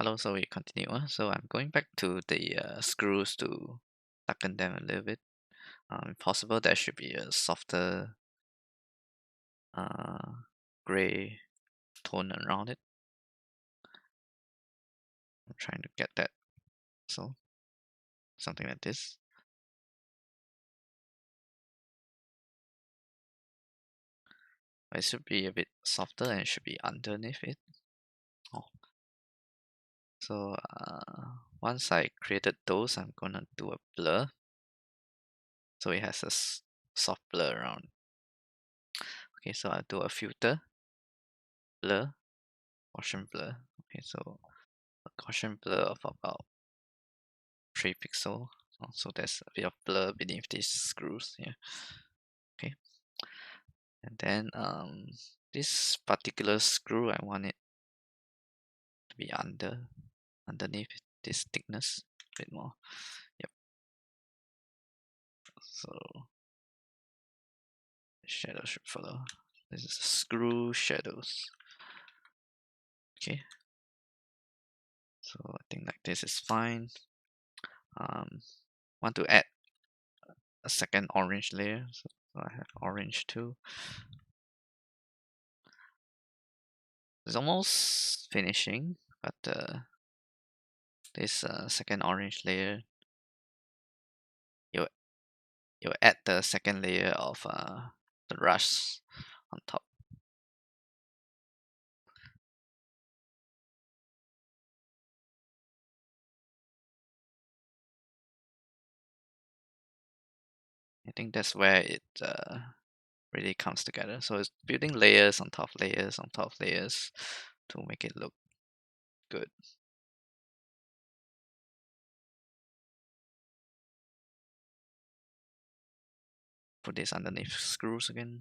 Hello, so we continue. So I'm going back to the screws to darken them a little bit. If possible, there should be a softer uh, gray tone around it. I'm trying to get that. So something like this. It should be a bit softer and it should be underneath it. Oh. So once I created those, I'm gonna do a blur. So it has a soft blur around. Okay, so I'll do a filter, blur, Gaussian blur. Okay, so a Gaussian blur of about 3 pixel. So there's a bit of blur beneath these screws here. Okay, and then this particular screw, I want it to be underneath this thickness a bit more. Yep. So shadow should follow. This is screw shadows. Okay. So I think like this is fine. Want to add a second orange layer, so I have orange too. It's almost finishing, but this second orange layer, you add the second layer of the rust on top. I think that's where it really comes together. So it's building layers on top layers on top layers to make it look good. Put this underneath screws again.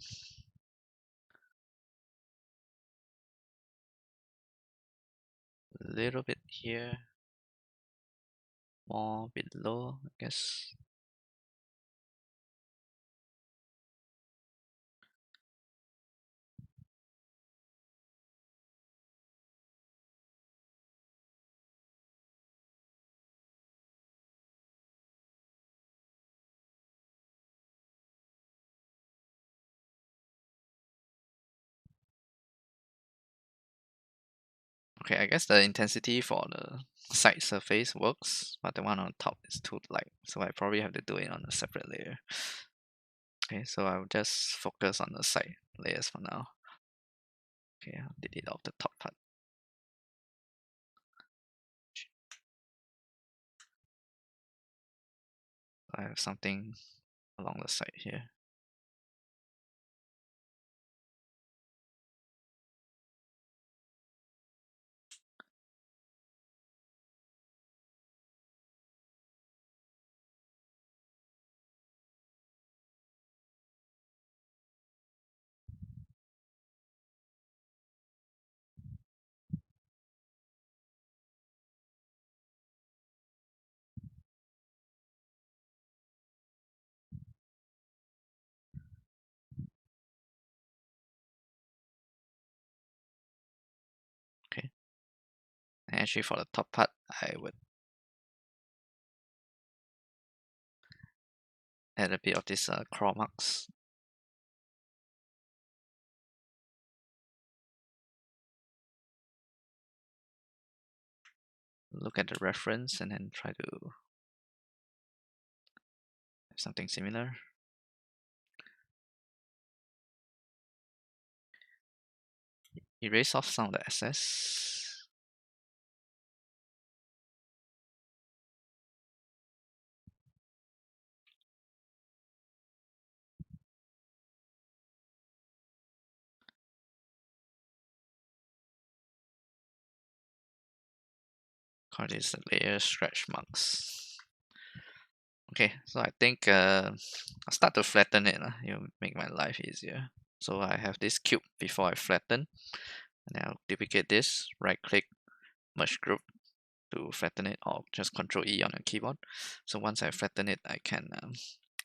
A little bit here, more below, I guess. Okay, I guess the intensity for the side surface works, but the one on top is too light, so I probably have to do it on a separate layer. Okay, so I'll just focus on the side layers for now. Okay, I'll delete off the top part. I have something along the side here. Okay, and actually for the top part, I would add a bit of this claw marks. Look at the reference and then try to have something similar. Erase off some of the excess. Call this layer stretch marks. Okay, so I think I'll start to flatten it. It'll make my life easier. So I have this cube before I flatten. And I'll duplicate this, right click, merge group to flatten it, or just Ctrl E on the keyboard. So once I flatten it, I can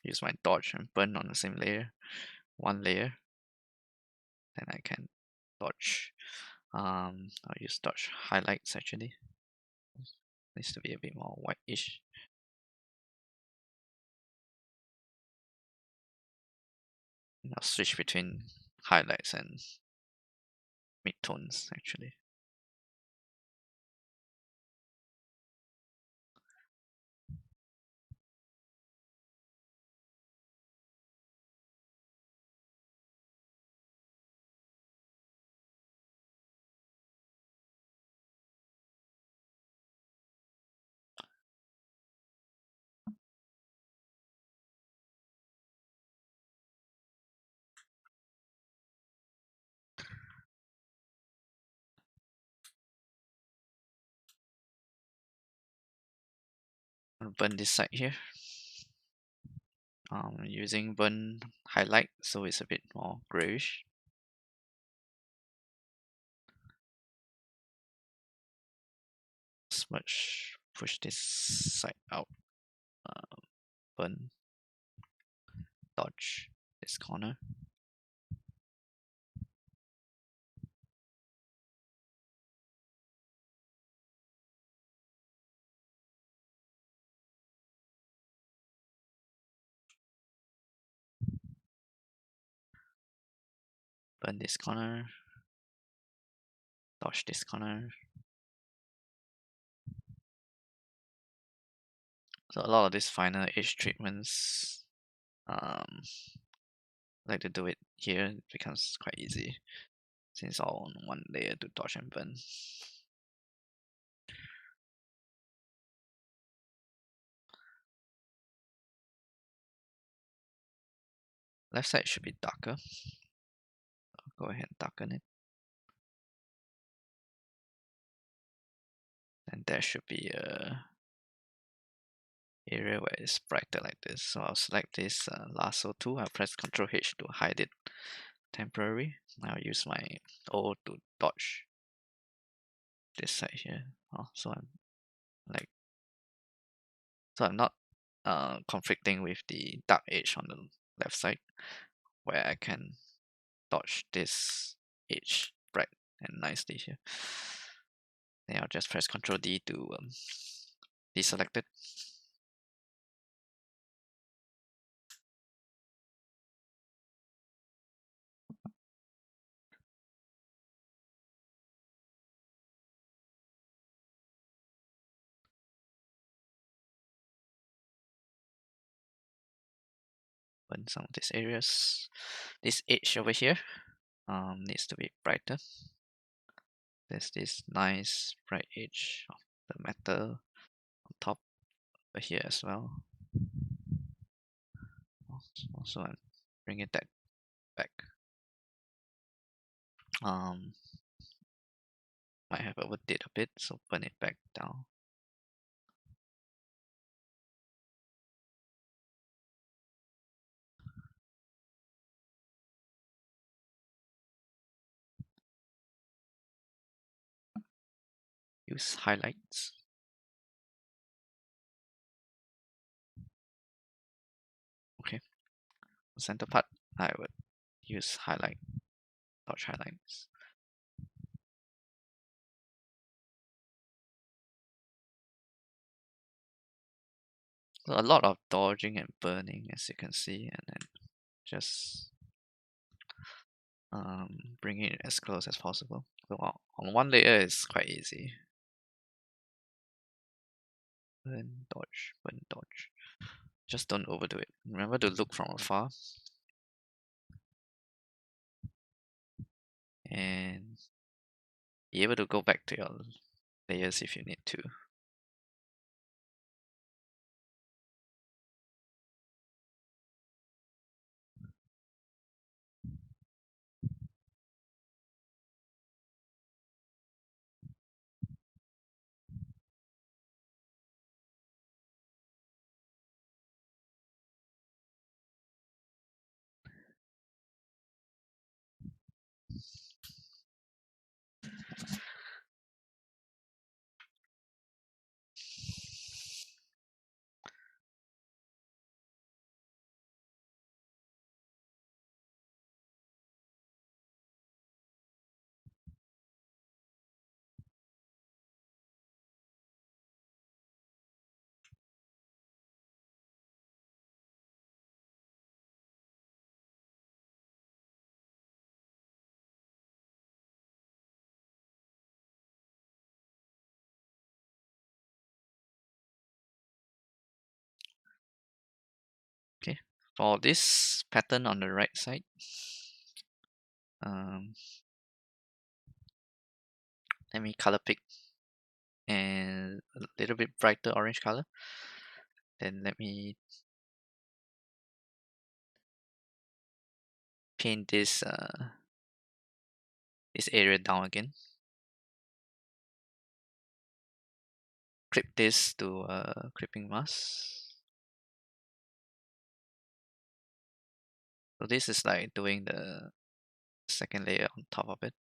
use my dodge and burn on the same layer, one layer. Then I can dodge. I'll use dodge highlights actually. Needs to be a bit more whitish. I'll switch between highlights and midtones actually. I'll burn this side here. Using burn highlight, so it's a bit more grayish. Smudge, push this side out. Burn, dodge this corner. Burn this corner. Dodge this corner. So a lot of these finer edge treatments, I like to do it here. It becomes quite easy since all on one layer to dodge and burn. Left side should be darker. I'll go ahead and darken it. And there should be a area where it's brighter like this. So I'll select this lasso tool. I'll press Ctrl H to hide it temporarily. I'll use my O to dodge this side here. So I'm not conflicting with the dark edge on the left side, where I can dodge this edge bright and nicely here. Then I'll just press Ctrl D to deselect it. Burn some of these areas. This edge over here needs to be brighter. There's this nice bright edge of the metal on top over here as well. Also, I'm bringing that back. Might have overdid a bit, so burn it back down. Use highlights. Okay, the center part I would use dodge highlights. So a lot of dodging and burning, as you can see, and then just bring it as close as possible. So on one layer it's quite easy. Burn, dodge. Just don't overdo it. Remember to look from afar. And be able to go back to your layers if you need to. For this pattern on the right side, let me color pick and a little bit brighter orange color. Then let me paint this area down again. Clip this to clipping mask. So this is like doing the second layer on top of it.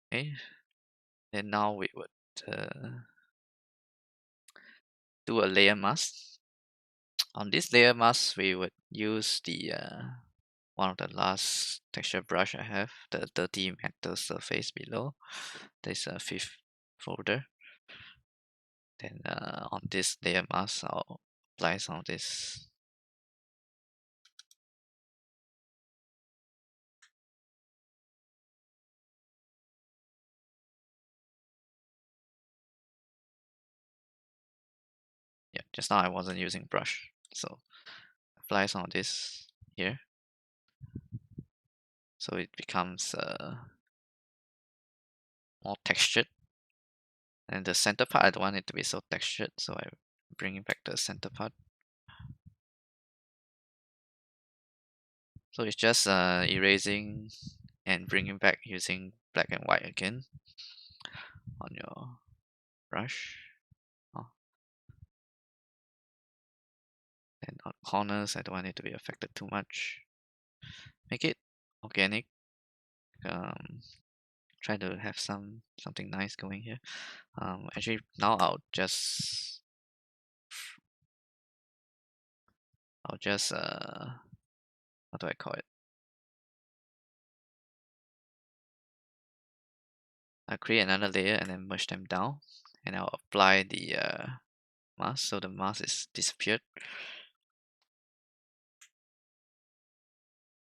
Okay, and now we would do a layer mask. On this layer mask, we would use the one of the last texture brush I have, the dirty metal surface below. There's a fifth folder. Then on this layer mask, I'll apply some of this. Yeah, just now I wasn't using brush, so apply some of this here. So it becomes more textured. And the center part, I don't want it to be so textured, so I bring it back to the center part. So it's just erasing and bringing back using black and white again on your brush. Oh. And on corners, I don't want it to be affected too much. Make it organic. Try to have something nice going here. Actually, now I'll just how do I call it? I'll create another layer and then merge them down, and I'll apply the mask so the mask is disappeared.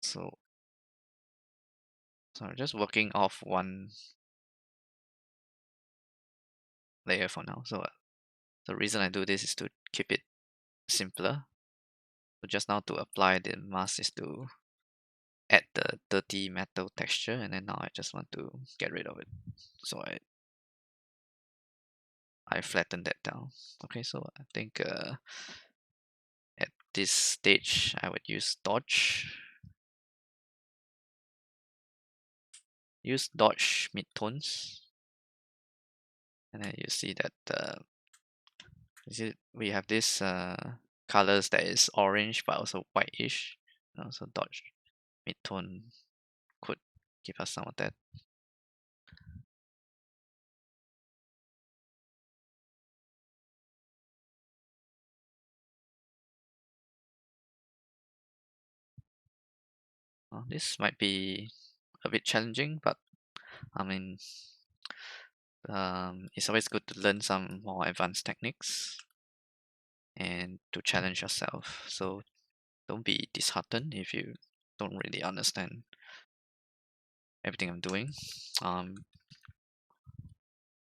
So I'm just working off one layer for now. So the reason I do this is to keep it simpler. So just now to apply the mask is to add the dirty metal texture, and then now I just want to get rid of it. So I flatten that down. Okay, so I think at this stage I would use dodge. Use dodge midtones, and then you see that we have this colors that is orange but also whitish. So dodge midtone could give us some of that. This might be a bit challenging, but I mean, it's always good to learn some more advanced techniques and to challenge yourself. So don't be disheartened if you don't really understand everything I'm doing.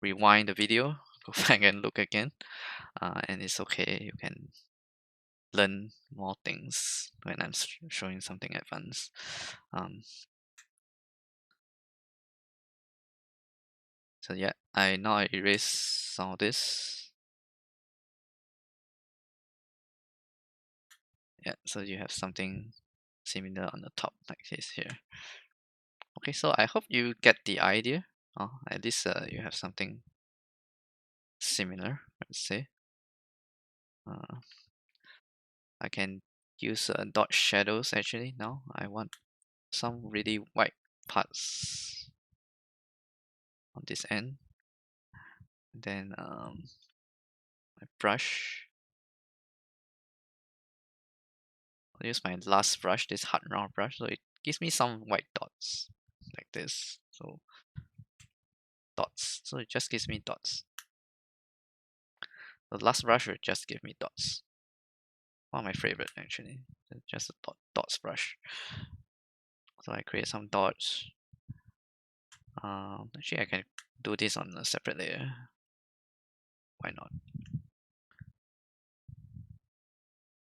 Rewind the video, go back and look again, and it's okay. You can learn more things when I'm showing something advanced. So yeah, now I erase some of this. Yeah, so you have something similar on the top like this here. Okay, so I hope you get the idea. At least you have something similar, let's say. I can use dot shadows actually now. I want some really white parts on this end. Then my brush. I'll use my last brush, this hard round brush, so it gives me some white dots like this. So dots. So it just gives me dots. The last brush will just give me dots. One of my favorite actually. Just a dots brush. So I create some dots. Actually I can do this on a separate layer. Why not?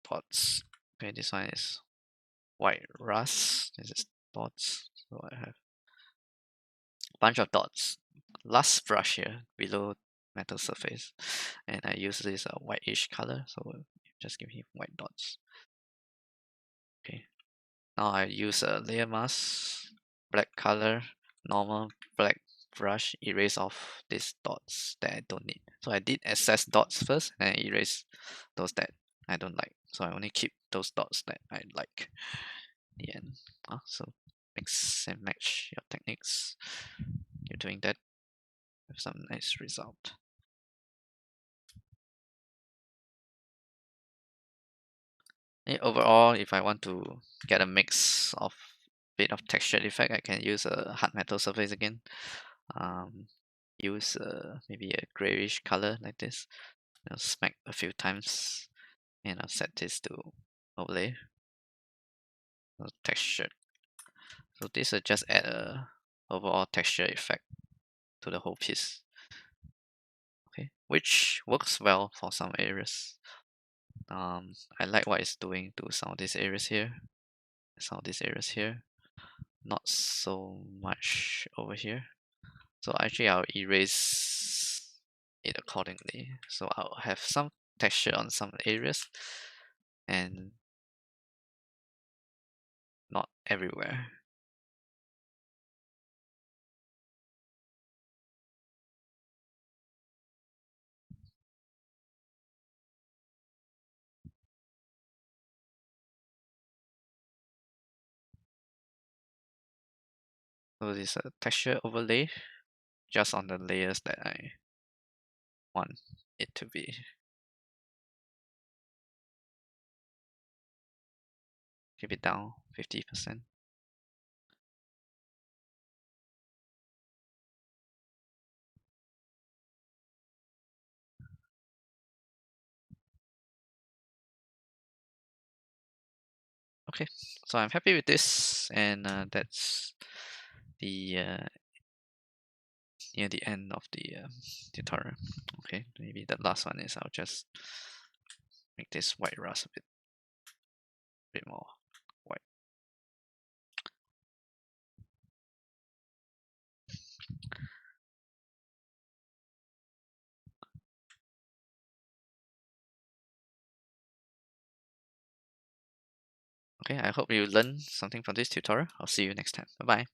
Dots. Okay, this one is white rust. This is dots. So I have a bunch of dots. Last brush here below metal surface, and I use this whitish color, so just give me white dots. Okay, now I use a layer mask, black color, normal black brush, erase off these dots that I don't need. So I did access dots first and I erase those that I don't like. So I only keep those dots that I like. The end. So mix and match your techniques. You're doing that with some nice result. Overall, if I want to get a mix of bit of textured effect, I can use a hard metal surface again. Use maybe a grayish color like this. Smack a few times, and I'll set this to overlay. Textured. So this will just add a overall texture effect to the whole piece. Okay, which works well for some areas. I like what it's doing to some of these areas here, some of these areas here. Not so much over here. So actually I'll erase it accordingly. So I'll have some texture on some areas and not everywhere. So this is a texture overlay just on the layers that I want it to be. Keep it down 50%. Okay, so I'm happy with this, and that's the near the end of the tutorial. Okay, maybe the last one is I'll just make this white rust a bit more white. Okay, I hope you learned something from this tutorial. I'll see you next time. Bye bye.